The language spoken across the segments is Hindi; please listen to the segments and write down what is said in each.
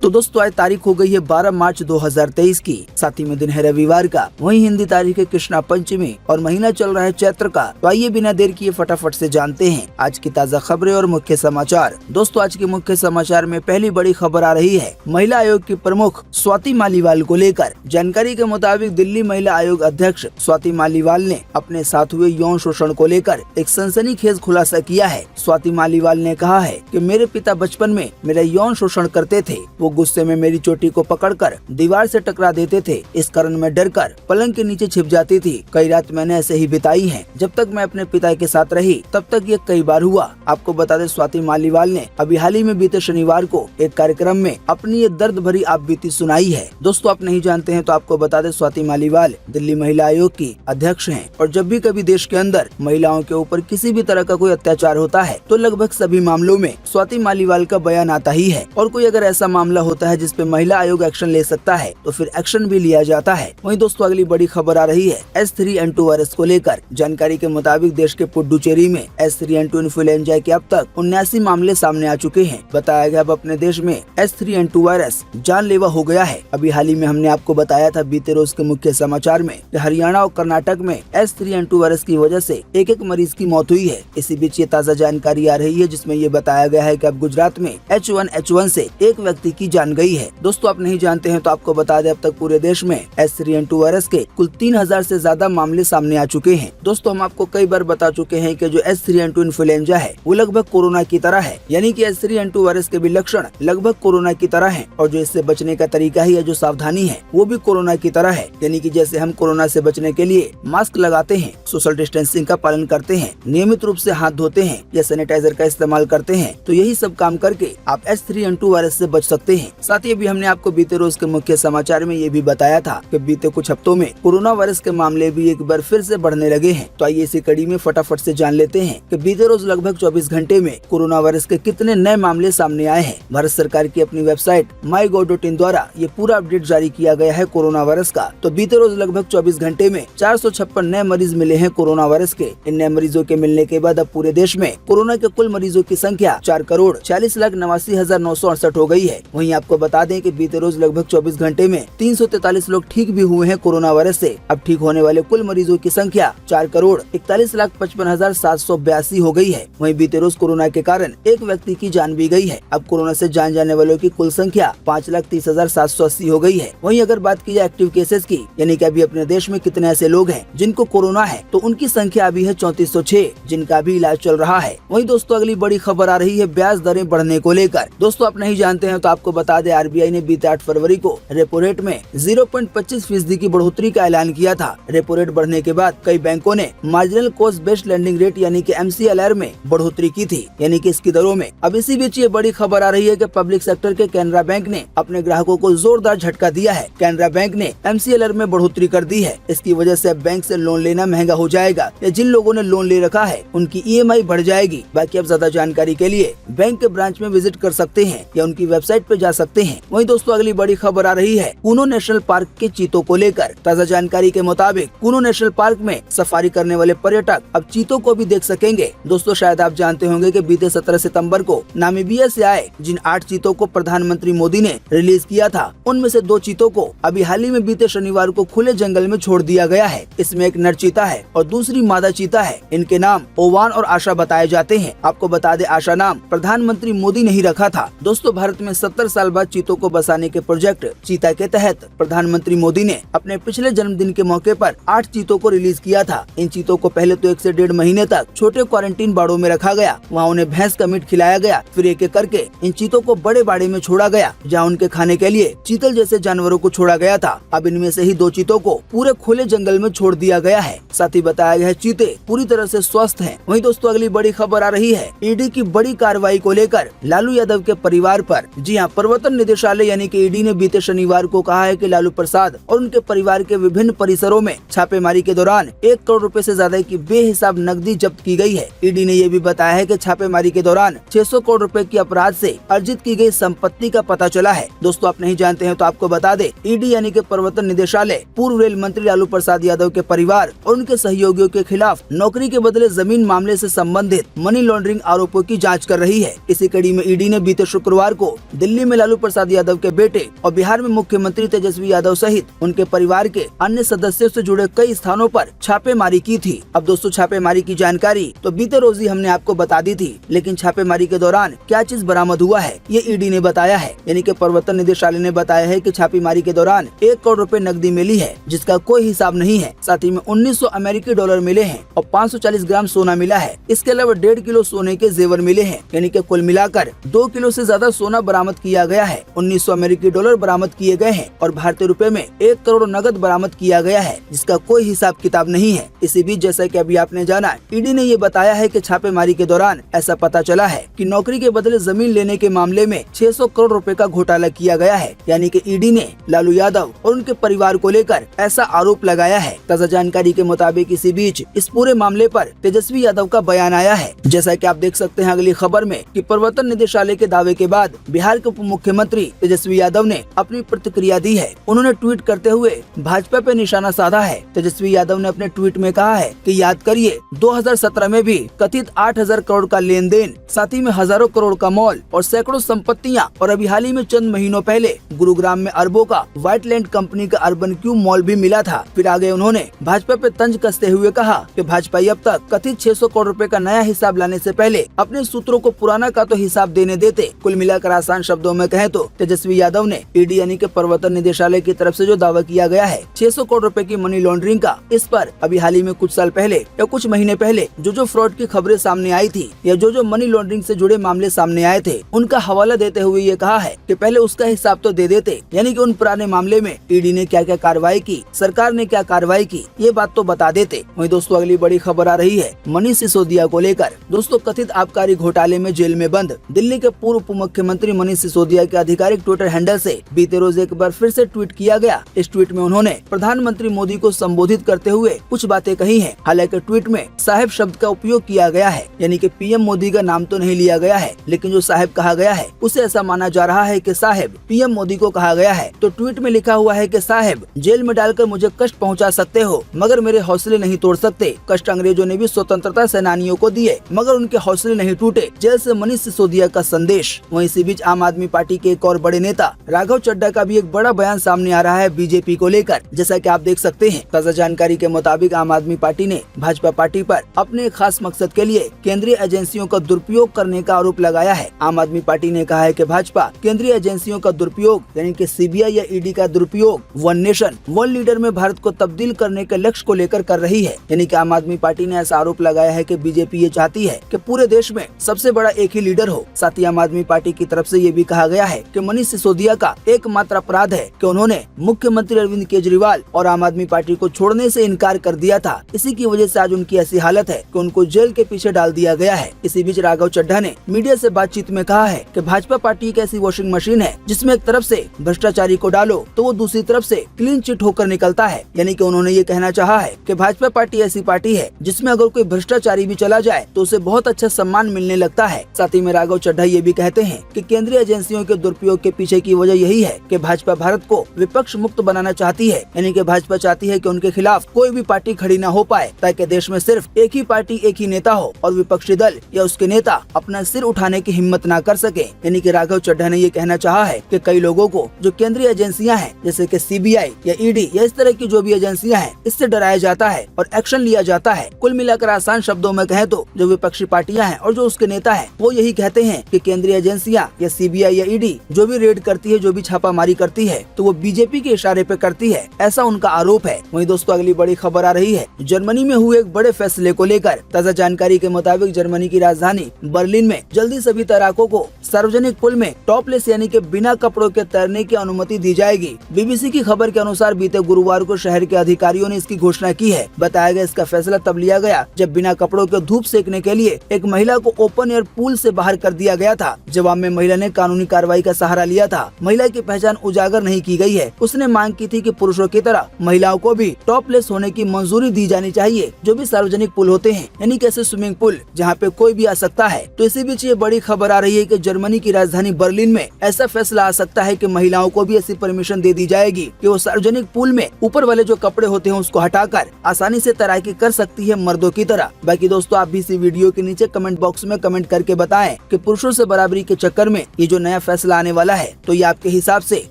तो दोस्तों आज तारीख हो गई है 12 मार्च 2023 की, साथ ही में दिन है रविवार का। वहीं हिंदी तारीख है कृष्णा पंचमी और महीना चल रहा है चैत्र का। तो आइए बिना देर किए फटाफट से जानते हैं आज की ताज़ा खबरें और मुख्य समाचार। दोस्तों आज के मुख्य समाचार में पहली बड़ी खबर आ रही है महिला आयोग की प्रमुख स्वाति मालीवाल को लेकर। जानकारी के मुताबिक दिल्ली महिला आयोग अध्यक्ष स्वाति मालीवाल ने अपने साथ हुए यौन शोषण को लेकर एक सनसनीखेज खुलासा किया है। स्वाति मालीवाल ने कहा है कि मेरे पिता बचपन में मेरा यौन शोषण करते थे। वो गुस्से में मेरी चोटी को पकड़कर दीवार से टकरा देते थे। इस कारण मैं डरकर पलंग के नीचे छिप जाती थी। कई रात मैंने ऐसे ही बिताई हैं। जब तक मैं अपने पिता के साथ रही तब तक ये कई बार हुआ। आपको बता दें स्वाति मालीवाल ने अभी हाल ही में बीते शनिवार को एक कार्यक्रम में अपनी ये दर्द भरी आप बीती सुनाई है। दोस्तों आप नहीं जानते हैं तो आपको बता दें स्वाति मालीवाल दिल्ली महिला आयोग की अध्यक्ष हैं और जब भी कभी देश के अंदर महिलाओं के ऊपर किसी भी तरह का कोई अत्याचार होता है तो लगभग सभी मामलों में स्वाति मालीवाल का बयान आता ही है। और कोई अगर ऐसा मामला होता है जिसपे महिला आयोग एक्शन ले सकता है तो फिर एक्शन भी लिया जाता है। वहीं दोस्तों अगली बड़ी खबर आ रही है H3N2 वायरस को लेकर। जानकारी के मुताबिक देश के पुडुचेरी में H3N2 इन्फ्लुएंजा के अब तक 79 मामले सामने आ चुके हैं। बताया गया अब अपने देश में H3N2 वायरस जानलेवा हो गया है। अभी हाल ही में हमने आपको बताया था बीते रोज के मुख्य समाचार में हरियाणा और कर्नाटक में H3N2 वायरस की वजह से एक मरीज की मौत हुई है। इसी बीच ये ताज़ा जानकारी आ रही है जिसमें ये बताया गया है कि अब गुजरात में H1N1 से एक व्यक्ति की जान गई है। दोस्तों आप नहीं जानते हैं तो आपको बता दें अब तक पूरे देश में H3N2 वायरस के कुल 3000 से ज्यादा मामले सामने आ चुके हैं। दोस्तों हम आपको कई बार बता चुके हैं कि जो H3N2 इन्फ्लुएंजा है वो लगभग कोरोना की तरह है, यानी कि H3N2 वायरस के भी लक्षण लगभग कोरोना की तरह हैं और जो इससे बचने का तरीका ही है, जो सावधानी है वो भी कोरोना की तरह है। यानी कि जैसे हम कोरोना से बचने के लिए मास्क लगाते हैं, सोशल डिस्टेंसिंग का पालन करते हैं, नियमित रूप से हाथ धोते हैं या सैनिटाइजर का इस्तेमाल करते हैं, तो यही सब काम करके आप H3N2 वायरस से बच सकते हैं। साथ ही अभी हमने आपको बीते रोज के मुख्य समाचार में ये भी बताया था कि बीते कुछ हफ्तों में कोरोना वायरस के मामले भी एक बार फिर से बढ़ने लगे हैं। तो आइए इसी कड़ी में फटाफट से जान लेते हैं कि बीते रोज लगभग 24 घंटे में कोरोना वायरस के कितने नए मामले सामने आए हैं। भारत सरकार की अपनी वेबसाइट mygov.in द्वारा ये पूरा अपडेट जारी किया गया है कोरोना वायरस का। तो बीते रोज लगभग 24 घंटे में 456 नए मरीज मिले हैं कोरोना वायरस के। इन नए मरीजों के मिलने के बाद अब पूरे देश में कोरोना के कुल मरीजों की संख्या 4,40,89,968 हो गई है। वहीं आपको बता दें कि बीते रोज लगभग 24 घंटे में 343 लोग ठीक भी हुए हैं कोरोना वायरस से। अब ठीक होने वाले कुल मरीजों की संख्या 4,41,55,782 हो गई है। वहीं बीते रोज कोरोना के कारण एक व्यक्ति की जान भी गई है। अब कोरोना से जान जाने वालों की कुल संख्या 5,30,780 हो गई है। वहीं अगर बात की जाए एक्टिव केसेस की, यानी कि अभी अपने देश में कितने ऐसे लोग हैं जिनको कोरोना है, तो उनकी संख्या अभी है 3406 जिनका भी इलाज चल रहा है। वहीं दोस्तों अगली बड़ी खबर आ रही है ब्याज दरें बढ़ने को लेकर। दोस्तों आप नहीं जानते हैं तो आपको बता दें RBI ने बीते 8 फरवरी को रेपो रेट में 0.25% की बढ़ोतरी का ऐलान किया था। रेपो रेट बढ़ने के बाद कई बैंकों ने marginal cost based lending rate यानी कि MCLR में बढ़ोतरी की थी, यानी कि इसकी दरों में। अब इसी बीच ये बड़ी खबर आ रही है कि पब्लिक सेक्टर के कैनरा बैंक ने अपने ग्राहकों को जोरदार झटका दिया है। कैनरा बैंक ने MCLR में बढ़ोतरी कर दी है। इसकी वजह से अब बैंक से लोन लेना महंगा हो जाएगा या जिन लोगों ने लोन ले रखा है उनकी EMI बढ़ जाएगी। बाकी अब ज्यादा जानकारी के लिए बैंक के ब्रांच में विजिट कर सकते हैं या उनकी वेबसाइट पे जा सकते हैं। वहीं दोस्तों अगली बड़ी खबर आ रही है कूनो नेशनल पार्क के चीतों को लेकर। ताज़ा जानकारी के मुताबिक कूनो नेशनल पार्क में सफारी करने वाले पर्यटक अब चीतों को भी देख सकेंगे। दोस्तों शायद आप जानते होंगे कि बीते 17 सितंबर को नामीबिया से आए जिन 8 चीतों को प्रधानमंत्री मोदी ने रिलीज किया था, उनमें से 2 चीतों को अभी हाल ही में बीते शनिवार को खुले जंगल में छोड़ दिया गया है। इसमें एक नर चीता है और दूसरी मादा चीता है। इनके नाम ओवान और आशा बताए जाते हैं। आपको बता दें आशा नाम प्रधानमंत्री मोदी ने ही रखा था। दोस्तों भारत में 70 साल बाद चीतों को बसाने के प्रोजेक्ट चीता के तहत प्रधानमंत्री मोदी ने अपने पिछले जन्मदिन के मौके पर 8 चीतों को रिलीज किया था। इन चीतों को पहले तो 1 से 1.5 महीने तक छोटे क्वारंटीन बाड़ों में रखा गया। वहाँ उन्हें भैंस का मीट खिलाया गया। फिर एक एक करके इन चीतों को बड़े बाड़े में छोड़ा गया जहाँ उनके खाने के लिए चीतल जैसे जानवरों को छोड़ा गया था। अब इनमें से ही 2 चीतों को पूरे खुले जंगल में छोड़ दिया गया है। साथ ही बताया गया है चीते पूरी तरह से स्वस्थ हैं। वहीं दोस्तों अगली बड़ी खबर आ रही है ईडी की बड़ी कार्रवाई को लेकर लालू यादव के परिवार पर। जी हां, प्रवर्तन निदेशालय यानी कि ईडी ने बीते शनिवार को कहा है कि लालू प्रसाद और उनके परिवार के विभिन्न परिसरों में छापेमारी के दौरान 1 करोड़ रुपए से ज्यादा की बेहिसाब नकदी जब्त की गई है। ईडी ने ये भी बताया है कि छापेमारी के दौरान 600 करोड़ रुपए की अपराध से अर्जित की गई संपत्ति का पता चला है। दोस्तों आप नहीं जानते हैं तो आपको बता दें ईडी यानी कि प्रवर्तन निदेशालय पूर्व रेल मंत्री लालू प्रसाद यादव के परिवार और उनके सहयोगियों के खिलाफ नौकरी के बदले जमीन मामले से संबंधित मनी लॉन्ड्रिंग आरोपों की जांच कर रही है। इसी कड़ी में ईडी ने बीते शुक्रवार को दिल्ली में में लालू प्रसाद यादव के बेटे और बिहार में मुख्यमंत्री तेजस्वी यादव सहित उनके परिवार के अन्य सदस्यों से जुड़े कई स्थानों पर छापेमारी की थी। अब दोस्तों, छापेमारी की जानकारी तो बीते रोज ही हमने आपको बता दी थी, लेकिन छापेमारी के दौरान क्या चीज बरामद हुआ है ये ईडी ने बताया है। यानी कि प्रवर्तन निदेशालय ने बताया है कि छापेमारी के दौरान 1 करोड़ रुपए नकदी मिली है, जिसका कोई हिसाब नहीं है। साथ ही में 1900 अमेरिकी डॉलर मिले हैं और 540 ग्राम सोना मिला है। इसके अलावा 1.5 किलो सोने के जेवर मिले हैं। यानी कि कुल मिलाकर 2 किलो से ज्यादा सोना बरामद किया गया है। 1900 अमेरिकी डॉलर बरामद किए गए हैं और भारतीय रुपए में 1 करोड़ नगद बरामद किया गया है, जिसका कोई हिसाब किताब नहीं है। इसी बीच जैसा कि अभी आपने जाना, ईडी ने ये बताया है कि छापेमारी के दौरान ऐसा पता चला है कि नौकरी के बदले जमीन लेने के मामले में 600 करोड़ रुपए का घोटाला किया गया है। यानी कि ईडी ने लालू यादव और उनके परिवार को लेकर ऐसा आरोप लगाया है। ताजा जानकारी के मुताबिक इसी बीच इस पूरे मामले पर तेजस्वी यादव का बयान आया है। जैसा कि आप देख सकते हैं अगली खबर में कि प्रवर्तन निदेशालय के दावे के बाद बिहार के उप मुख्यमंत्री तेजस्वी यादव ने अपनी प्रतिक्रिया दी है। उन्होंने ट्वीट करते हुए भाजपा पे निशाना साधा है। तेजस्वी यादव ने अपने ट्वीट में कहा है कि याद करिए 2017 में भी कथित 8000 करोड़ का लेन देन, साथ ही में हजारों करोड़ का मॉल और सैकड़ों संपत्तियां, और अभी हाल ही में चंद महीनों पहले गुरुग्राम में अरबों का व्हाइटलैंड कंपनी का अर्बन क्यू मॉल भी मिला था। फिर आगे उन्होंने भाजपा पे तंज कसते हुए कहा कि भाजपा अब तक कथित 600 करोड़ रुपए का नया हिसाब लाने से पहले अपने सूत्रों को पुराना का तो हिसाब देने देते। कुल मिलाकर आसान शब्दों में कहें तो तेजस्वी यादव ने ईडी यानी कि प्रवर्तन निदेशालय की तरफ से जो दावा किया गया है 600 करोड़ रुपए की मनी लॉन्ड्रिंग का, इस पर अभी हाल ही में कुछ साल पहले या कुछ महीने पहले जो फ्रॉड की खबरें सामने आई थी या जो मनी लॉन्ड्रिंग से जुड़े मामले सामने आए थे, उनका हवाला देते हुए ये कहा है कि पहले उसका हिसाब तो दे देते। यानी कि उन पुराने मामले में ईडी ने क्या क्या कार्रवाई की, सरकार ने क्या कार्रवाई की, ये बात तो बता देते। वहीं दोस्तों अगली बड़ी खबर आ रही है मनीष सिसोदिया को लेकर। दोस्तों, कथित आबकारी घोटाले में जेल में बंद दिल्ली के पूर्व उप मुख्यमंत्री मनीष सिसोदिया के आधिकारिक ट्विटर हैंडल से बीते रोज एक बार फिर से ट्वीट किया गया। इस ट्वीट में उन्होंने प्रधानमंत्री मोदी को संबोधित करते हुए कुछ बातें कही हैं। हालांकि ट्वीट में साहिब शब्द का उपयोग किया गया है, यानी कि पीएम मोदी का नाम तो नहीं लिया गया है, लेकिन जो साहिब कहा गया है उसे ऐसा माना जा रहा है कि साहिब पीएम मोदी को कहा गया है। तो ट्वीट में लिखा हुआ है कि साहिब जेल में डालकर मुझे कष्ट पहुंचा सकते हो, मगर मेरे हौसले नहीं तोड़ सकते। कष्ट अंग्रेजों ने भी स्वतंत्रता सेनानियों को दिए, मगर उनके हौसले नहीं टूटे। जेल से मनीष सिसोदिया का संदेश। वहीं इसी बीच आम आदमी पार्टी के एक और बड़े नेता राघव चड्ढा का भी एक बड़ा बयान सामने आ रहा है बीजेपी को लेकर। जैसा कि आप देख सकते हैं, ताजा जानकारी के मुताबिक आम आदमी पार्टी ने भाजपा पार्टी पर अपने खास मकसद के लिए केंद्रीय एजेंसियों का दुरुपयोग करने का आरोप लगाया है। आम आदमी पार्टी ने कहा है कि भाजपा केंद्रीय एजेंसियों का दुरुपयोग यानी कि सीबीआई या ईडी का दुरुपयोग वन नेशन वन लीडर में भारत को तब्दील करने के लक्ष्य को लेकर कर रही है। यानी कि आम आदमी पार्टी ने ऐसा आरोप लगाया है कि बीजेपी ये चाहती है कि पूरे देश में सबसे बड़ा एक ही लीडर हो। साथ ही आम आदमी पार्टी की तरफ से ये भी कहा गया है कि मनीष सिसोदिया का एकमात्र अपराध है कि उन्होंने मुख्यमंत्री अरविंद केजरीवाल और आम आदमी पार्टी को छोड़ने से इनकार कर दिया था। इसी की वजह से आज उनकी ऐसी हालत है कि उनको जेल के पीछे डाल दिया गया है। इसी बीच राघव चड्ढा ने मीडिया से बातचीत में कहा है कि भाजपा पार्टी एक ऐसी वॉशिंग मशीन है जिसमें एक तरफ से भ्रष्टाचारी को डालो तो वो दूसरी तरफ से क्लीन चिट होकर निकलता है। यानी कि उन्होंने ये कहना चाहा है कि भाजपा पार्टी ऐसी पार्टी है जिसमें अगर कोई भ्रष्टाचारी भी चला जाए तो उसे बहुत अच्छा सम्मान मिलने लगता है। साथ ही में राघव चड्ढा ये भी कहते हैं कि केंद्रीय एजेंसियों के दुरुपयोग के पीछे की वजह यही है कि भाजपा भारत को विपक्ष मुक्त बनाना चाहती है। यानी कि भाजपा चाहती है कि उनके खिलाफ कोई भी पार्टी खड़ी न हो पाए, ताकि देश में सिर्फ एक ही पार्टी एक ही नेता हो और विपक्षी दल या उसके नेता अपना सिर उठाने की हिम्मत न कर सके। यानी कि राघव चड्ढा ने ये कहना चाहा है कि कई लोगों को जो केंद्रीय एजेंसियां हैं जैसे कि सीबीआई या ईडी या इस तरह की जो भी एजेंसियां हैं, इससे डराया जाता है और एक्शन लिया जाता है। कुल मिलाकर आसान शब्दों में कहें तो जो विपक्षी पार्टियां हैं और जो उसके नेता हैं वो यही कहते हैं कि केंद्रीय एजेंसियां या सीबीआई या ईडी जो भी रेड करती है, जो भी छापामारी करती है, तो वो बीजेपी के इशारे पे करती है, ऐसा उनका आरोप है। वहीं दोस्तों अगली बड़ी खबर आ रही है जर्मनी में हुए एक बड़े फैसले को लेकर। ताजा जानकारी के मुताबिक जर्मनी की राजधानी बर्लिन में जल्दी सभी तैराकों को सार्वजनिक पुल में टॉपलेस यानी कि बिना कपड़ों के तैरने की अनुमति दी जाएगी। बीबीसी की खबर के अनुसार बीते गुरुवार को शहर के अधिकारियों ने इसकी घोषणा की है। बताया गया इसका फैसला तब लिया गया जब बिना कपड़ों के धूप सेकने के लिए एक महिला को ओपन एयर पूल से बाहर कर दिया गया था। जवाब में महिला ने कानूनी कार्रवाई का सहारा लिया था। महिला की पहचान उजागर नहीं की गई है। उसने मांग की थी कि पुरुषों की तरह महिलाओं को भी टॉपलेस होने की मंजूरी दी जानी चाहिए जो भी सार्वजनिक पुल होते हैं, यानी कैसे स्विमिंग पूल जहाँ पे कोई भी आ सकता है। तो इसी बीच ये बड़ी खबर आ रही है कि जर्मनी की राजधानी बर्लिन में ऐसा फैसला आ सकता है कि महिलाओं को भी ऐसी परमिशन दे दी जाएगी कि वो सार्वजनिक पूल में ऊपर वाले जो कपड़े होते हैं उसको हटाकर आसानी से तैराकी कर सकती है मर्दों की तरह। बाकी दोस्तों आप भी इसी वीडियो के नीचे कमेंट बॉक्स में कमेंट करके बताएं कि पुरुषों से बराबरी के चक्कर में ये जो नया फैसला आने वाला है, तो ये आपके हिसाब से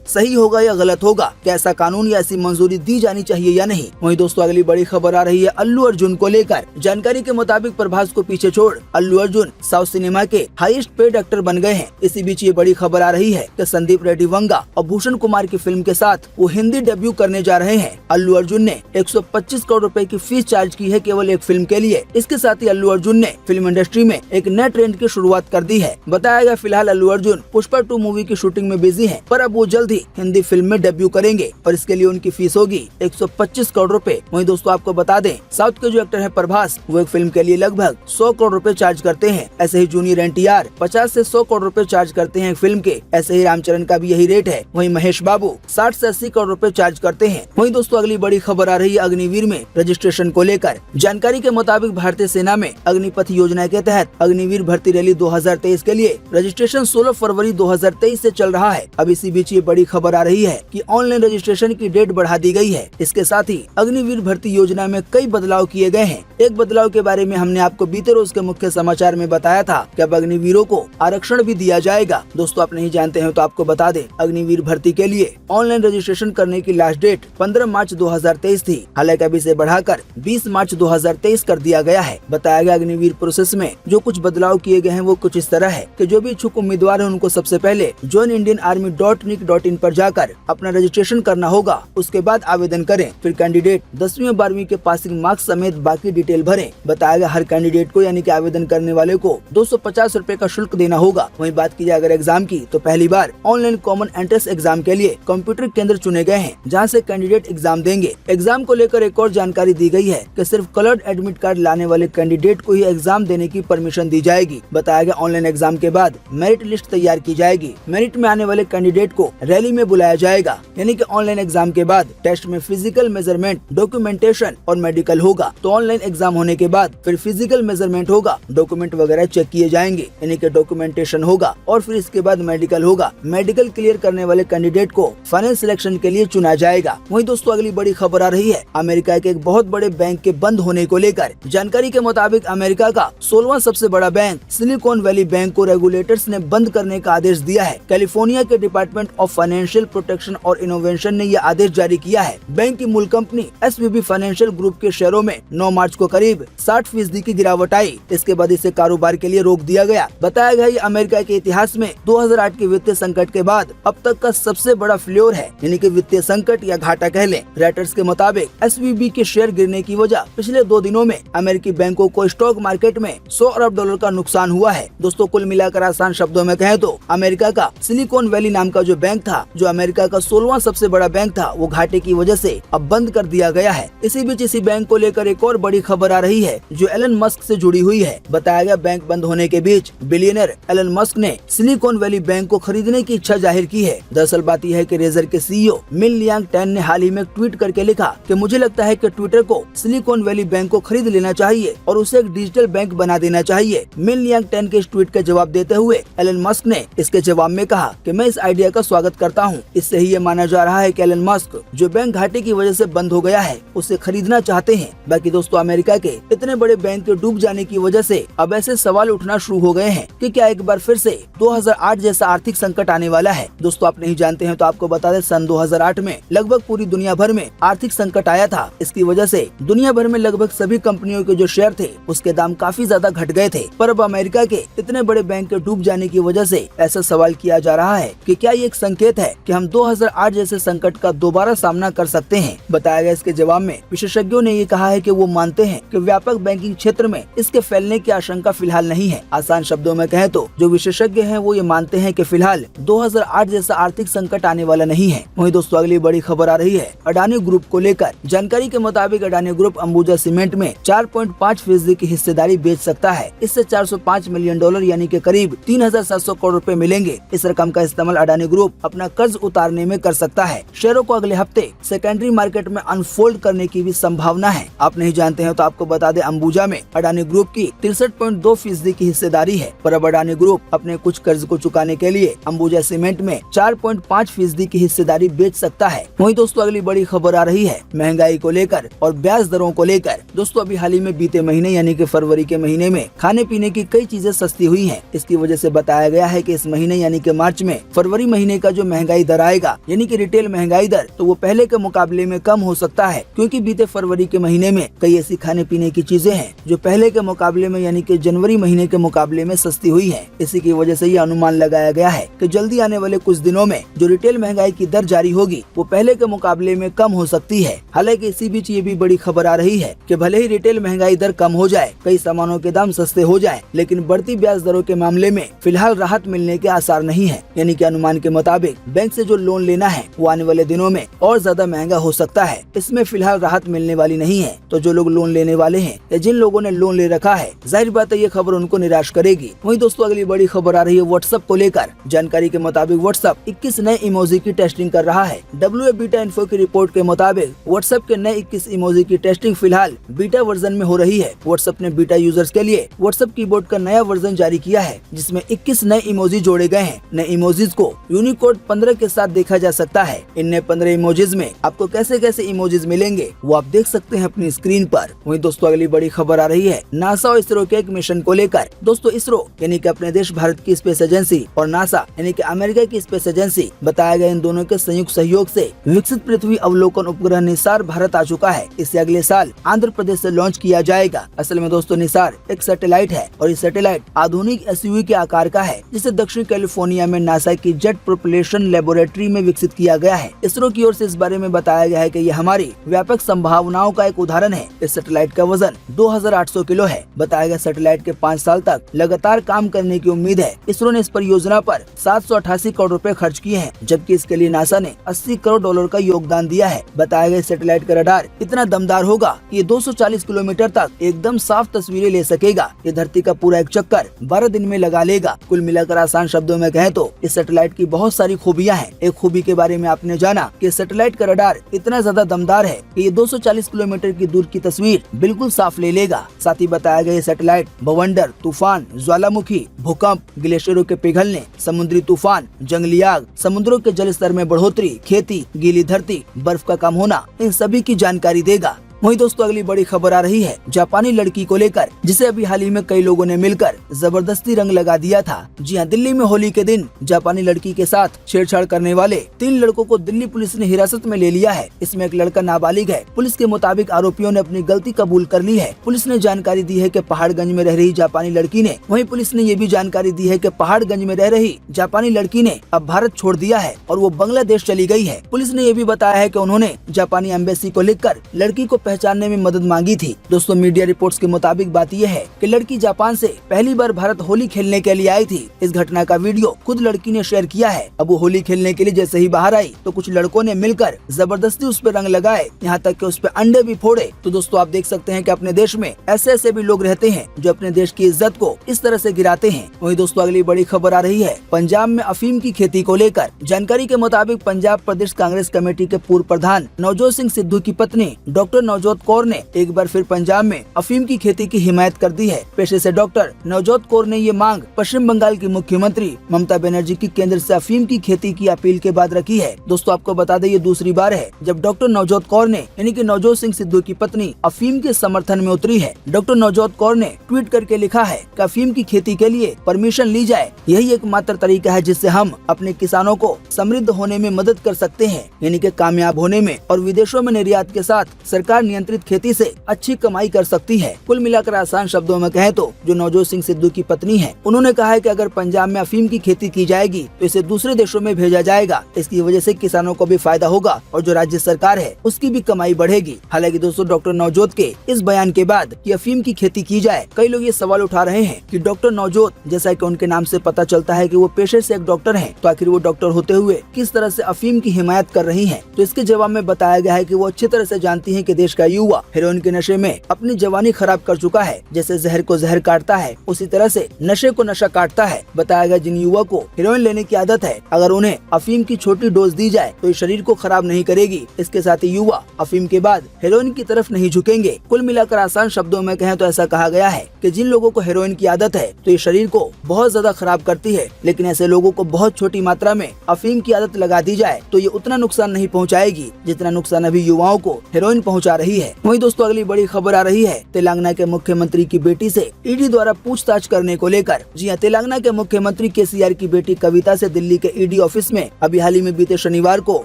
सही होगा या गलत होगा? क्या ऐसा कानून या ऐसी मंजूरी दी जानी चाहिए या नहीं? वहीं दोस्तों अगली बड़ी खबर आ रही है अल्लू अर्जुन को लेकर। जानकारी के मुताबिक प्रभास को पीछे छोड़ अल्लू अर्जुन साउथ सिनेमा के हाईएस्ट पेड एक्टर बन गए हैं। इसी बीच ये बड़ी खबर आ रही है कि संदीप रेड्डी वंगा और भूषण कुमार की फिल्म के साथ वो हिंदी डेब्यू करने जा रहे हैं। अल्लू अर्जुन ने 125 करोड़ रुपए की फीस चार्ज की है केवल एक फिल्म के लिए। इसके साथ ही अल्लू अर्जुन ने फिल्म इंडस्ट्री में एक नए ट्रेंड की शुरुआत कर दी है। बताया गया फिलहाल अल्लू अर्जुन पुष्पा 2 मूवी की शूटिंग में बिजी हैं, पर अब वो जल्द ही हिंदी फिल्म में डेब्यू करेंगे और इसके लिए उनकी फीस होगी 125 करोड़ रुपए। वहीं दोस्तों आपको बता दें साउथ के जो एक्टर है प्रभास, वो एक फिल्म के लिए लगभग 100 करोड़ रुपए चार्ज करते हैं। ऐसे ही जूनियर एनटीआर 50 से 100 करोड़ रुपए चार्ज करते हैं फिल्म के। ऐसे ही रामचरण का भी यही रेट है। वहीं महेश बाबू 60 से 80 करोड़ रुपए चार्ज करते हैं। वहीं दोस्तों अगली बड़ी खबर आ रही है अग्निवीर में रजिस्ट्रेशन को लेकर। जानकारी के मुताबिक भारतीय सेना में अग्निपथ योजना के तहत अग्निवीर भर्ती रैली 2023 के लिए रजिस्ट्रेशन 16 फरवरी 2023 से चल रहा है। अब इसी बीच ये बड़ी खबर आ रही है कि ऑनलाइन रजिस्ट्रेशन की डेट बढ़ा दी गई है। इसके साथ ही अग्निवीर भर्ती योजना में कई बदलाव किए गए हैं। एक बदलाव के बारे में हमने आपको बीते रोज के मुख्य समाचार में बताया था कि अब अग्निवीरों को आरक्षण भी दिया जाएगा। दोस्तों आप नहीं जानते हैं तो आपको बता दें, अग्निवीर भर्ती के लिए ऑनलाइन रजिस्ट्रेशन करने की लास्ट डेट 15 मार्च 2023 थी। हालांकि अभी से बढ़ाकर 20 मार्च 2023 कर दिया गया है। बताया गया अग्निवीर प्रोसेस में जो कुछ बदलाव किए गए हैं वो कुछ इस तरह है कि जो भी इच्छुक उम्मीदवार है उनको सबसे पहले joinindianarmy.nic.in पर जाकर अपना रजिस्ट्रेशन करना होगा। उसके बाद आवेदन करें। फिर कैंडिडेट 10वीं और 12वीं के पासिंग मार्क्स समेत बाकी डिटेल भरें। बताया गया हर कैंडिडेट को यानी कि आवेदन करने वाले को 250 रुपए का शुल्क देना होगा। वहीं बात की जाए अगर एग्जाम की, तो पहली बार ऑनलाइन कॉमन एंट्रेंस एग्जाम के लिए कंप्यूटर केंद्र चुने गए हैं जहां से कैंडिडेट एग्जाम देंगे। एग्जाम को लेकर एक और जानकारी दी गई है कि सिर्फ कलर्ड एडमिट कार्ड लाने वाले कैंडिडेट को ही एग्जाम देने की परमिशन दी जाएगी। बताया गया ऑनलाइन एग्जाम के बाद मेरिट लिस्ट तैयार की जाएगी। मेरिट में आने वाले कैंडिडेट को रैली में बुलाया जाएगा। यानी कि ऑनलाइन एग्जाम के बाद टेस्ट में फिजिकल मेजरमेंट, डॉक्यूमेंटेशन और मेडिकल होगा। तो ऑनलाइन एग्जाम होने के बाद फिर फिजिकल मेजरमेंट होगा, डॉक्यूमेंट वगैरह चेक किए जाएंगे, यानी कि डॉक्यूमेंटेशन होगा और फिर इसके बाद मेडिकल होगा। मेडिकल क्लियर करने वाले कैंडिडेट को फाइनल सिलेक्शन के लिए चुना जाएगा। वहीं दोस्तों अगली बड़ी खबर आ रही है अमेरिका के एक बहुत बड़े बैंक के बंद होने को लेकर। जानकारी के मुताबिक अमेरिका का 16वां सबसे बड़ा बैंक सिलिकॉन वैली बैंक को रेगुलेटर्स ने बंद करने का आदेश दिया है। कैलिफोर्निया के डिपार्टमेंट ऑफ फाइनेंशियल प्रोटेक्शन और इनोवेशन ने यह आदेश जारी किया है। बैंक की मूल कंपनी एसवीबी फाइनेंशियल ग्रुप के शेयरों में 9 मार्च को करीब 60% की गिरावट आई। इसके बाद इसे कारोबार के लिए रोक दिया गया। बताया गया ये अमेरिका के इतिहास में 2008 के वित्तीय संकट के बाद अब तक का सबसे बड़ा फ्लोर है, यानी कि वित्तीय संकट या घाटा कह लें। रॉयटर्स के मुताबिक एसवीबी के शेयर गिरने की वजह पिछले 2 दिनों में अमेरिकी बैंकों को स्टॉक मार्केट में $100 अरब का नुकसान हुआ है। दोस्तों कुल मिलाकर आसान शब्दों में कहें तो अमेरिका का सिलिकॉन वैली नाम का जो बैंक था, जो अमेरिका का 16वां सबसे बड़ा बैंक था, वो घाटे की वजह से अब बंद कर दिया गया है। इसी बीच इसी बैंक को लेकर एक और बड़ी खबर आ रही है जो एलन मस्क से जुड़ी हुई है। बताया गया बैंक बंद होने के बीच बिलियनर एलन मस्क ने सिलिकॉन वैली बैंक को खरीदने की इच्छा जाहिर की है। दरअसल बात यह है कि रेजर के सीईओ मिन लियांग टैन ने हाल ही में ट्वीट करके लिखा कि मुझे लगता है कि ट्विटर को सिलिकॉन वैली बैंक को खरीद लेना चाहिए और उसे एक डिजिटल बैंक बना देना चाहिए। मिन लियांग टैन के इस ट्वीट का जवाब देते हुए एलन मस्क ने इसके जवाब में कहा कि मैं इस आइडिया का स्वागत करता हूं। इससे ही ये माना जा रहा है कि एलन मस्क जो बैंक घाटे की वजह से बंद हो गया है उसे खरीदना चाहते हैं। बाकी दोस्तों अमेरिका के इतने बड़े बैंक के डूब जाने की वजह से अब ऐसे सवाल उठना शुरू हो गए हैं कि क्या एक बार फिर से 2008 जैसा आर्थिक संकट आने वाला है। दोस्तों आप नहीं जानते हैं तो आपको बता दें सन 2008 में लगभग पूरी दुनिया भर में आर्थिक संकट आया था। इसकी वजह से दुनिया भर में लगभग सभी कंपनियों के जो शेयर थे उसके दाम काफी ज्यादा घट गए थे। पर अब अमेरिका के इतने बड़े बैंक के डूब जाने की वजह से ऐसा सवाल किया जा रहा है कि क्या ये एक संकेत है कि हम 2008 जैसे संकट का दोबारा सामना कर सकते हैं। बताया गया इसके जवाब में विशेषज्ञों ने ये कहा है कि वो मानते हैं कि व्यापक बैंकिंग क्षेत्र में इसके फैलने की आशंका फिलहाल नहीं है। आसान शब्दों में कहें तो जो विशेषज्ञ हैं वो ये मानते हैं कि फिलहाल 2008 जैसा आर्थिक संकट आने वाला नहीं है। वहीं दोस्तों अगली बड़ी खबर आ रही है अडानी ग्रुप को लेकर। जानकारी के मुताबिक अडानी ग्रुप अंबुजा सीमेंट में 4.5% की हिस्सेदारी बेच सकता है। इससे $405 मिलियन यानी कि करीब 3,700 करोड़ रुपए मिलेंगे। इस रकम का इस्तेमाल अडानी ग्रुप अपना कर्ज उतारने में कर सकता है। शेयरों को अगले हफ्ते सेकेंडरी मार्केट में अनफोल्ड करने की भी संभावना है। आप नहीं जानते हैं तो आपको बता दें अंबुजा में अडानी ग्रुप की 63.2% की हिस्सेदारी है। पर अब अडानी ग्रुप अपने कुछ कर्ज को चुकाने के लिए अंबुजा सीमेंट में 4.5% की हिस्सेदारी बेच सकता है। वहीं दोस्तों अगली बड़ी खबर आ रही है महंगाई को लेकर और ब्याज दरों को लेकर। दोस्तों अभी हाल ही में बीते महीने यानी कि फरवरी के महीने में खाने पीने की कई चीजें सस्ती हुई हैं। इसकी वजह से बताया गया है कि इस महीने महीने यानी कि मार्च में फरवरी महीने का जो महंगाई दर आएगा यानी कि रिटेल महंगाई दर, तो वो पहले के मुकाबले में कम हो सकता है, क्योंकि बीते फरवरी के महीने में कई ऐसी खाने पीने की चीजें हैं जो पहले के मुकाबले में यानी कि जनवरी महीने के मुकाबले में सस्ती हुई है। इसी की वजह से ये अनुमान लगाया गया है कि जल्दी आने वाले कुछ दिनों में जो रिटेल महंगाई की दर जारी होगी वो पहले के मुकाबले में कम हो सकती है। हालांकि इसी बीच ये भी बड़ी खबर आ रही है कि भले ही रिटेल महंगाई दर कम हो जाए, कई सामानों के दाम सस्ते हो जाए, लेकिन बढ़ती ब्याज दरों के मामले में फिलहाल राहत मिलने के आसार नहीं है। यानी कि अनुमान के मुताबिक बैंक से जो लोन लेना है वो आने वाले दिनों में और ज्यादा महंगा हो सकता है। इसमें फिलहाल राहत मिलने वाली नहीं है। तो जो लोग लोन लेने वाले हैं या जिन लोगों ने लोन ले रखा है, जाहिर बात है ये खबर उनको निराश करेगी। वहीं दोस्तों अगली बड़ी खबर आ रही है व्हाट्सएप को लेकर। जानकारी के मुताबिक व्हाट्सएप 21 नए इमोजी की टेस्टिंग कर रहा है। WA बीटा इन्फो की रिपोर्ट के मुताबिक व्हाट्सएप के नए 21 इमोजी की टेस्टिंग फिलहाल बीटा वर्जन में हो रही है। व्हाट्सएप ने बीटा यूजर्स के लिए व्हाट्सएप कीबोर्ड का नया वर्जन जारी किया है, जिसमें 21 नए इमोजी जोड़े गए हैं। नए इमोजीज को यूनिकोड 15 के साथ देखा जा सकता है। इन नए 15 इमोजीज में आपको कैसे कैसे इमोजीज मिलेंगे वो आप देख सकते हैं अपनी स्क्रीन पर। वहीं दोस्तों अगली बड़ी खबर आ रही है नासा और इसरो के एक मिशन को लेकर। दोस्तों इसरो यानी कि अपने देश भारत की स्पेस एजेंसी और नासा यानी कि अमेरिका की स्पेस एजेंसी, बताया गया इन दोनों के संयुक्त सहयोग से विकसित पृथ्वी अवलोकन उपग्रह निसार भारत आ चुका है। इसे अगले साल आंध्र प्रदेश से लॉन्च किया जाएगा। असल में दोस्तों निसार एक सैटेलाइट है और ये सैटेलाइट आधुनिक SUV के आकार का है, जिसे दक्षिण कैलिफोर्निया में नासा की जेट प्रोपल्शन लेबोरेटरी में विकसित किया गया है। इसरो की ओर से इस बारे में बताया गया है कि यह हमारी व्यापक संभावनाओं का एक उदाहरण है। इस सैटेलाइट का वजन 2800 किलो है। बताया गया सैटेलाइट के 5 साल तक लगातार काम करने की उम्मीद है। इसरो ने इस परियोजना पर 788 करोड़ रुपए खर्च किए हैं, जबकि इसके लिए नासा ने $80 करोड़ का योगदान दिया है। बताया गया सैटेलाइट का रडार इतना दमदार होगा कि ये 240 किलोमीटर तक एकदम साफ तस्वीरें ले सकेगा। ये धरती का पूरा एक चक्कर 12 दिन में लगा लेगा। कुल मिलाकर आसान शब्दों में कहें तो इस सैटेलाइट की बहुत सारी खूबियां हैं। एक खूबी के बारे में आपने जाना कि सैटेलाइट का रडार इतना ज्यादा दमदार है कि ये 240 किलोमीटर की दूर की तस्वीर बिल्कुल साफ ले लेगा। साथ ही बताया गया सैटेलाइट बवंडर, तूफान, ज्वालामुखी, भूकंप, ग्लेशियरों के पिघलने, समुद्री तूफान, जंगली आग, समुद्रों के जल स्तर में बढ़ोतरी, खेती, गीली धरती, बर्फ का कम होना, इन सभी की जानकारी देगा। वहीं दोस्तों अगली बड़ी खबर आ रही है जापानी लड़की को लेकर, जिसे अभी हाल ही में कई लोगों ने मिलकर जबरदस्ती रंग लगा दिया था। जी हाँ, दिल्ली में होली के दिन जापानी लड़की के साथ छेड़छाड़ करने वाले 3 लड़कों को दिल्ली पुलिस ने हिरासत में ले लिया है। इसमें एक लड़का नाबालिग है। पुलिस के मुताबिक आरोपियों ने अपनी गलती कबूल कर ली है। पुलिस ने जानकारी दी है कि पहाड़गंज में रह रही जापानी लड़की ने, वहीं पुलिस ने ये भी जानकारी दी है कि पहाड़गंज में रह रही जापानी लड़की ने अब भारत छोड़ दिया है और वो बांग्लादेश चली गई है। पुलिस ने ये भी बताया है कि उन्होंने जापानी एम्बेसी को लिखकर लड़की को पहचानने में मदद मांगी थी। दोस्तों मीडिया रिपोर्ट्स के मुताबिक बात यह है कि लड़की जापान से पहली बार भारत होली खेलने के लिए आई थी। इस घटना का वीडियो खुद लड़की ने शेयर किया है। अब वो होली खेलने के लिए जैसे ही बाहर आई तो कुछ लड़कों ने मिलकर जबरदस्ती उस पर रंग लगाए, यहाँ तक कि उस पर अंडे भी फोड़े। तो दोस्तों आप देख सकते हैं कि अपने देश में ऐसे ऐसे भी लोग रहते हैं जो अपने देश की इज्जत को इस तरह से गिराते हैं। वहीं दोस्तों अगली बड़ी खबर आ रही है पंजाब में अफीम की खेती को लेकर। जानकारी के मुताबिक पंजाब प्रदेश कांग्रेस कमेटी के पूर्व प्रधान नवजोत सिंह सिद्धू की पत्नी डॉक्टर नवजोत कौर ने एक बार फिर पंजाब में अफीम की खेती की हिमायत कर दी है। पेशे से डॉक्टर नवजोत कौर ने ये मांग पश्चिम बंगाल की मुख्यमंत्री ममता बनर्जी की केंद्र से अफीम की खेती की अपील के बाद रखी है। दोस्तों आपको बता दें ये दूसरी बार है जब डॉक्टर नवजोत कौर ने यानी कि नवजोत सिंह सिद्धू की पत्नी अफीम के समर्थन में उतरी है। डॉक्टर नवजोत कौर ने ट्वीट करके लिखा है कि अफीम की खेती के लिए परमिशन ली जाए, यही एकमात्र तरीका है जिससे हम अपने किसानों को समृद्ध होने में मदद कर सकते हैं, यानी कि कामयाब होने में और विदेशों में निर्यात के साथ सरकार नियंत्रित खेती से अच्छी कमाई कर सकती है। कुल मिलाकर आसान शब्दों में कहें तो जो नवजोत सिंह सिद्धू की पत्नी है, उन्होंने कहा है कि अगर पंजाब में अफीम की खेती की जाएगी तो इसे दूसरे देशों में भेजा जाएगा। इसकी वजह से किसानों को भी फायदा होगा और जो राज्य सरकार है उसकी भी कमाई बढ़ेगी। हालांकि दोस्तों डॉक्टर नवजोत के इस बयान के बाद कि अफीम की खेती की जाए, कई लोग ये सवाल उठा रहे हैं कि डॉक्टर नवजोत, जैसा कि उनके नाम से पता चलता है कि वो पेशे से एक डॉक्टर हैं, तो आखिर वो डॉक्टर होते हुए किस तरह से अफीम की हिमायत कर रही हैं? तो इसके जवाब में बताया गया है कि वो अच्छी तरह से जानती हैं कि देश का युवा हेरोइन के नशे में अपनी जवानी खराब कर चुका है। जैसे जहर को जहर काटता है उसी तरह से नशे को नशा काटता है। बताया गया जिन युवा को हेरोइन लेने की आदत है, अगर उन्हें अफीम की छोटी डोज दी जाए तो ये शरीर को खराब नहीं करेगी। इसके साथ ही युवा अफीम के बाद हेरोइन की तरफ नहीं झुकेंगे। कुल मिलाकर आसान शब्दों में कहें तो ऐसा कहा गया है कि जिन लोगों को हेरोइन की आदत है तो ये शरीर को बहुत ज्यादा खराब करती है, लेकिन ऐसे लोगों को बहुत छोटी मात्रा में अफीम की आदत लगा दी जाए तो ये उतना नुकसान नहीं पहुँचाएगी जितना नुकसान अभी युवाओं को हेरोइन पहुँचा रही है। वहीं दोस्तों अगली बड़ी खबर आ रही है तेलंगाना के मुख्यमंत्री की बेटी से ईडी द्वारा पूछताछ करने को लेकर। जी हां, तेलंगाना के मुख्यमंत्री केसीआर की बेटी कविता से दिल्ली के ईडी ऑफिस में अभी हाल ही में बीते शनिवार को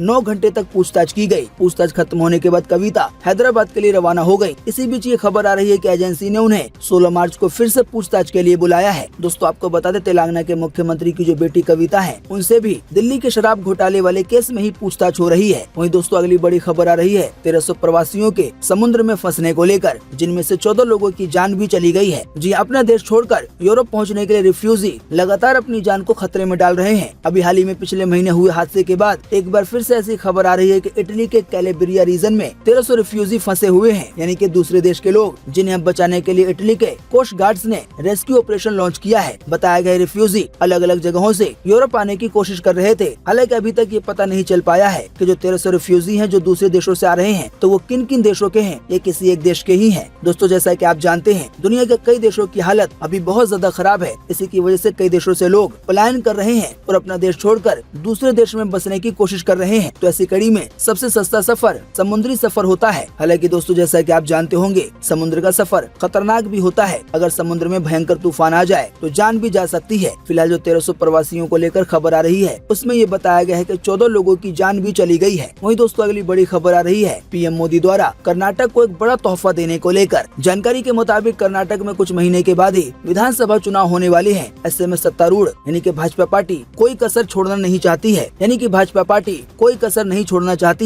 9 घंटे तक पूछताछ की गई। पूछताछ खत्म होने के बाद कविता हैदराबाद के लिए रवाना हो गई। इसी बीच ये खबर आ रही है कि एजेंसी ने उन्हें 16 मार्च को फिर से पूछताछ के लिए बुलाया है। दोस्तों आपको बता दें तेलंगाना के मुख्यमंत्री की जो बेटी कविता है उनसे भी दिल्ली के शराब घोटाले वाले केस में ही पूछताछ हो रही है। वहीं दोस्तों अगली बड़ी खबर आ रही है 1300 प्रवासियों के समुद्र में फंसने को लेकर, जिनमें से 14 लोगों की जान भी चली गई है। जी अपना देश छोड़कर यूरोप पहुंचने के लिए रिफ्यूजी लगातार अपनी जान को खतरे में डाल रहे हैं। अभी हाल ही में पिछले महीने हुए हादसे के बाद एक बार फिर से ऐसी खबर आ रही है कि इटली के कैलेब्रिया रीजन में 1300 रिफ्यूजी फंसे हुए हैं, यानी कि दूसरे देश के लोग, जिन्हें बचाने के लिए इटली के कोस्ट गार्ड्स ने रेस्क्यू ऑपरेशन लॉन्च किया है। बताया गया रिफ्यूजी अलग अलग जगहों से यूरोप आने की कोशिश कर रहे थे। हालांकि अभी तक ये पता नहीं चल पाया है कि जो 1300 रिफ्यूजी हैं जो दूसरे देशों से आ रहे हैं तो वो किन किन देशों के हैं, ये किसी एक देश के ही हैं। दोस्तों जैसा कि आप जानते हैं दुनिया के कई देशों की हालत अभी बहुत ज्यादा खराब है। इसी की वजह से कई देशों से लोग पलायन कर रहे हैं और अपना देश छोड़कर दूसरे देश में बसने की कोशिश कर रहे हैं। तो ऐसी कड़ी में सबसे सस्ता सफर समुद्री सफर होता है। हालांकि दोस्तों जैसा कि आप जानते होंगे समुद्र का सफर खतरनाक भी होता है। अगर समुद्र में भयंकर तूफान आ जाए तो जान भी जा सकती है। फिलहाल जो 1300 प्रवासियों को लेकर खबर आ रही है उसमें ये बताया गया है कि 14 लोगों की जान भी चली गई है। वहीं दोस्तों अगली बड़ी खबर आ रही है पीएम मोदी द्वारा कर्नाटक को एक बड़ा तोहफा देने को लेकर। जानकारी के मुताबिक कर्नाटक में कुछ महीने के बाद ही विधानसभा चुनाव होने वाले हैं। ऐसे में सत्तारूढ़ यानी कि भाजपा पार्टी कोई कसर छोड़ना नहीं चाहती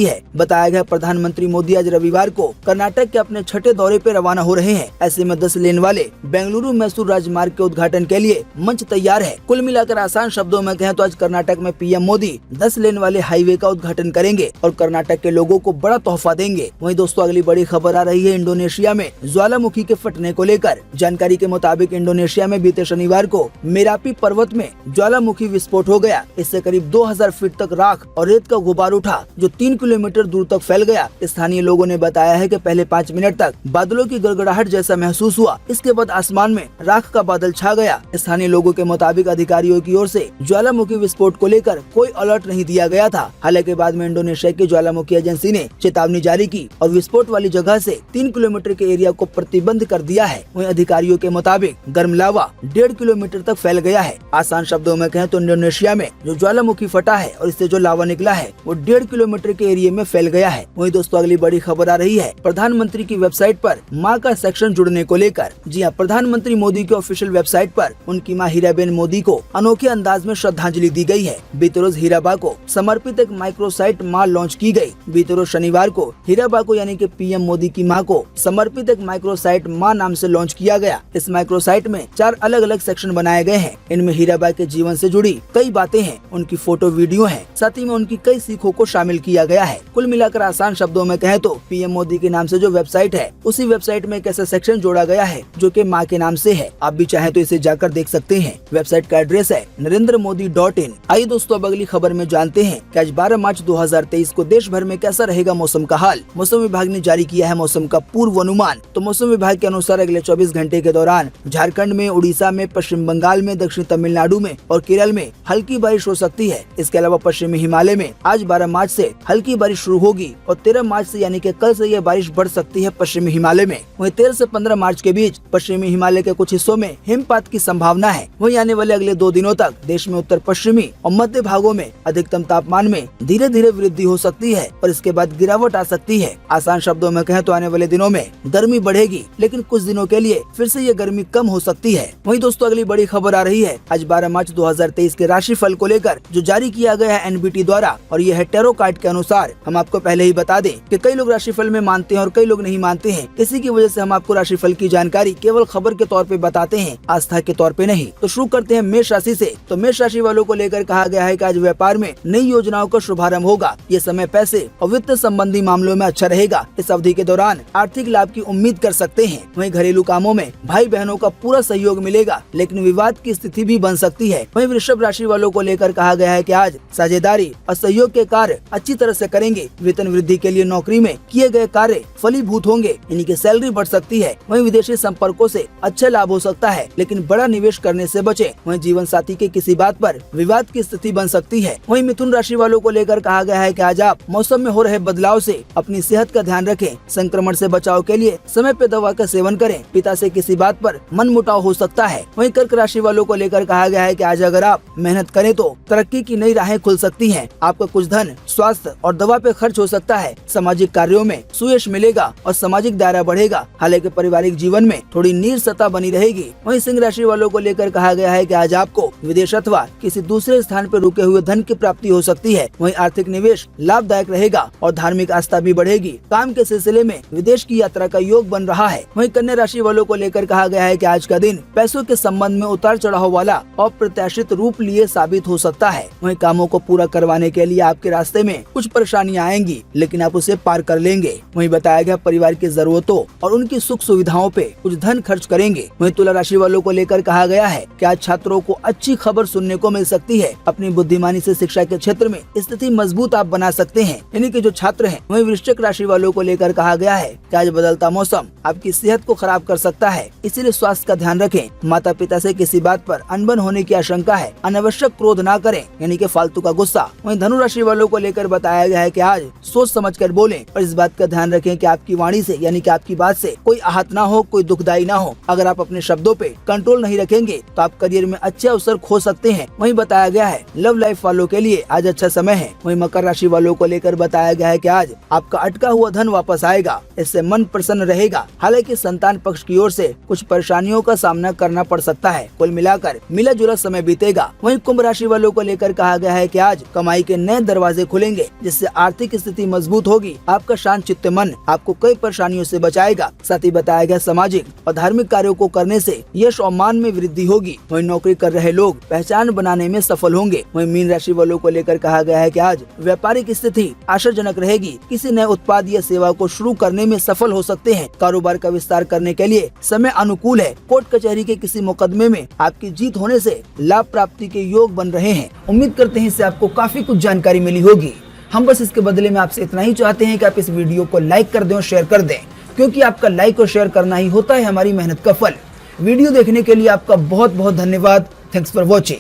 है, बताया गया प्रधानमंत्री मोदी आज रविवार को कर्नाटक के अपने छठे दौरे पे रवाना हो रहे हैं। ऐसे में 10 लेन वाले बेंगलुरु मैसूर राजमार्ग के उद्घाटन के लिए मंच तैयार है। कुल मिलाकर आसान शब्दों में कहें तो आज कर्नाटक में पीएम मोदी 10 लेन वाले हाईवे का उद्घाटन करेंगे और कर्नाटक के लोगों को बड़ा तोहफा देंगे। वहीं दोस्तों अगली बड़ी खबर आ रही है इंडोनेशिया में ज्वालामुखी के फटने को लेकर। जानकारी के मुताबिक इंडोनेशिया में बीते शनिवार को मेरापी पर्वत में ज्वालामुखी विस्फोट हो गया। इससे करीब 2000 फीट तक राख और रेत का गुबार उठा जो 3 किलोमीटर दूर तक फैल गया। स्थानीय लोगों ने बताया है कि पहले 5 मिनट तक बादलों की गड़गड़ाहट जैसा महसूस हुआ। इसके बाद आसमान में राख का बादल छा गया। स्थानीय लोगों के मुताबिक अधिकारियों की ओर से ज्वालामुखी विस्फोट को लेकर कोई अलर्ट नहीं दिया गया था। हालांकि बाद में इंडोनेशिया की ज्वालामुखी एजेंसी ने चेतावनी जारी की और विस्फोट वाली जगह से 3 किलोमीटर के एरिया को प्रतिबंध कर दिया है। वहीं अधिकारियों के मुताबिक गर्म लावा 1.5 किलोमीटर तक फैल गया है। आसान शब्दों में कहें तो इंडोनेशिया में जो ज्वालामुखी फटा है और इससे जो लावा निकला है वो 1.5 किलोमीटर के एरिया में फैल गया है। वहीं दोस्तों अगली बड़ी खबर आ रही है प्रधानमंत्री की वेबसाइट पर मां का सेक्शन जुड़ने को लेकर। जी हां, प्रधानमंत्री मोदी के ऑफिशियल वेबसाइट पर उनकी मां हीराबेन मोदी को अनोखे अंदाज में श्रद्धांजलि दी गई है। बीते रोज हीराबा को समर्पित एक माइक्रोसाइट मां लॉन्च की गई। बीते रोज शनिवार को हीराबा को यानी कि पीएम मोदी की मां को समर्पित एक माइक्रोसाइट मां नाम से लॉन्च किया गया। इस माइक्रोसाइट में 4 अलग अलग सेक्शन बनाए गए हैं। इनमें हीराबा के जीवन से जुड़ी कई बातें हैं, उनकी फोटो वीडियो है, साथ ही में उनकी कई सीखों को शामिल किया गया है। कुल मिलाकर आसान शब्दों में कहें तो पीएम मोदी के नाम से जो वेबसाइट है उसी वेबसाइट में एक ऐसा सेक्शन जोड़ा गया है जो कि मां के नाम से है। आप भी चाहें तो इसे जाकर देख सकते हैं। वेबसाइट का एड्रेस है narendramodi.in। आइए दोस्तों अब अगली खबर में जानते हैं कि आज 12 मार्च 2023 को देश भर में कैसा रहेगा मौसम का हाल। मौसम विभाग ने जारी किया है मौसम का पूर्व अनुमान। तो मौसम विभाग के अनुसार अगले 24 घंटे के दौरान झारखंड में, उड़ीसा में, पश्चिम बंगाल में, दक्षिण तमिलनाडु में और केरल में हल्की बारिश हो सकती है। इसके अलावा पश्चिमी हिमालय में आज 12 मार्च से हल्की बारिश शुरू होगी और 13 मार्च से यानी कि कल से यह बारिश बढ़ सकती है पश्चिमी हिमालय में। वहीं 13 से 15 मार्च के बीच पश्चिमी हिमालय के कुछ हिस्सों में हिमपात की संभावना है। वहीं आने वाले अगले 2 दिनों तक देश में उत्तर पश्चिमी और मध्य भागों में अधिकतम तापमान में धीरे धीरे वृद्धि हो सकती है और इसके बाद गिरावट आ सकती है। आसान शब्दों में कहें तो आने वाले दिनों में गर्मी बढ़ेगी, लेकिन कुछ दिनों के लिए फिर से ये गर्मी कम हो सकती है। वहीं दोस्तों अगली बड़ी खबर आ रही है आज 12 मार्च 2023 के राशिफल को लेकर जो जारी किया गया है एनबीटी द्वारा, और यह है टैरो कार्ड के अनुसार। हम आपको पहले ही बता दें कि कई लोग राशिफल में मानते हैं और कई लोग नहीं मानते हैं। इसी की वजह से हम आपको राशिफल की जानकारी केवल खबर के तौर पे बताते हैं, आस्था के तौर पे नहीं। तो शुरू करते हैं मेष राशि से। तो मेष राशि वालों को लेकर कहा गया है कि आज व्यापार में नई योजनाओं का शुभारंभ होगा। ये समय पैसे और वित्त संबंधी मामलों में अच्छा रहेगा। इस अवधि के दौरान आर्थिक लाभ की उम्मीद कर सकते हैं। वहीं घरेलू कामों में भाई बहनों का पूरा सहयोग मिलेगा, लेकिन विवाद की स्थिति भी बन सकती है। वहीं वृषभ राशि वालों को लेकर कहा गया है कि आज साझेदारी और सहयोग के कार्य अच्छी तरह से करेंगे। वेतन वृद्धि के लिए नौकरी में किए गए कार्य फलीभूत होंगे, यानी कि सैलरी बढ़ सकती है। वहीं विदेशी संपर्कों से अच्छा लाभ हो सकता है, लेकिन बड़ा निवेश करने से बचें। वहीं जीवन साथी के किसी बात पर विवाद की स्थिति बन सकती है। वहीं मिथुन राशि वालों को लेकर कहा गया है कि आज आप मौसम में हो रहे बदलाव से अपनी सेहत का ध्यान रखें। संक्रमण से बचाव के लिए समय पे दवा का सेवन करें। पिता से किसी बात पर मनमुटाव हो सकता है। वहीं कर्क राशि वालों को लेकर कहा गया है कि आज अगर आप मेहनत करें तो तरक्की की नई राहें खुल सकती हैं। आपका कुछ धन स्वास्थ्य और दवा पे खर्च हो सकता है। सामाजिक कार्यों में सुयश मिलेगा और सामाजिक दायरा बढ़ेगा। हालांकि पारिवारिक जीवन में थोड़ी नीरसता बनी रहेगी। वहीं सिंह राशि वालों को लेकर कहा गया है कि आज आपको विदेश अथवा किसी दूसरे स्थान पर रुके हुए धन की प्राप्ति हो सकती है। वहीं आर्थिक निवेश लाभदायक रहेगा और धार्मिक आस्था भी बढ़ेगी। काम के सिलसिले में विदेश की यात्रा का योग बन रहा है। वहीं कन्या राशि वालों को लेकर कहा गया है कि आज का दिन पैसों के संबंध में उतार चढ़ाव वाला अप्रत्याशित रूप लिए साबित हो सकता है। वहीं कामों को पूरा करवाने के लिए आपके रास्ते में कुछ परेशानियां आएंगी, लेकिन आप उसे पार कर लेंगे। वहीं बताया गया परिवार की जरूरतों और उनकी सुख सुविधाओं पे कुछ धन खर्च करेंगे। वहीं तुला राशि वालों को लेकर कहा गया है कि आज छात्रों को अच्छी खबर सुनने को मिल सकती है। अपनी बुद्धिमानी से शिक्षा के क्षेत्र में स्थिति मजबूत आप बना सकते हैं, यानी कि जो छात्र हैं। वहीं वृश्चिक राशि वालों को लेकर कहा गया है कि आज बदलता मौसम आपकी सेहत को खराब कर सकता है, इसीलिए स्वास्थ्य का ध्यान रखें। माता पिता से किसी बात पर अनबन होने की आशंका है। अनावश्यक क्रोध ना करें, यानी कि फालतू का गुस्सा। वहीं धनु राशि वालों को लेकर बताया गया है कि आज सोच समझकर बोलें और इस बात का ध्यान रखें कि आपकी वाणी से, यानी कि आपकी बात से कोई आहत ना हो, कोई दुखदायी ना हो। अगर आप अपने शब्दों पे कंट्रोल नहीं रखेंगे तो आप करियर में अच्छे अवसर खो सकते हैं। वहीं बताया गया है लव लाइफ वालों के लिए आज अच्छा समय है। वहीं मकर राशि वालों को लेकर बताया गया है कि आज आपका अटका हुआ धन वापस आएगा, इससे मन प्रसन्न रहेगा। हालांकि संतान पक्ष की ओर से कुछ परेशानियों का सामना करना पड़ सकता है। कुल मिलाकर मिला जुला समय बीतेगा। वहीं कुंभ राशि वालों को लेकर कहा गया है कि आज कमाई के नए दरवाजे खुलेंगे, जिससे आर्थिक स्थिति मजबूत होगी। आपका शांत चित्त मन आपको कई परेशानियों से बचाएगा। साथ ही बताया गया सामाजिक और धार्मिक कार्यों को करने से यश और मान में वृद्धि होगी। वहीं नौकरी कर रहे लोग पहचान बनाने में सफल होंगे। वहीं मीन राशि वालों को लेकर कहा गया है कि आज व्यापारिक स्थिति आशाजनक रहेगी। किसी नए उत्पाद या सेवा को शुरू करने में सफल हो सकते हैं। कारोबार का विस्तार करने के लिए समय अनुकूल है। कोर्ट कचहरी के किसी मुकदमे में आपकी जीत होने से लाभ प्राप्ति के योग बन रहे हैं। उम्मीद करते हैं इससे आपको काफी कुछ जानकारी मिली होगी। हम बस इसके बदले में आपसे इतना ही चाहते हैं कि आप इस वीडियो को लाइक कर दें और शेयर कर दें, क्योंकि आपका लाइक और शेयर करना ही होता है हमारी मेहनत का फल। वीडियो देखने के लिए आपका बहुत बहुत धन्यवाद। Thanks for watching.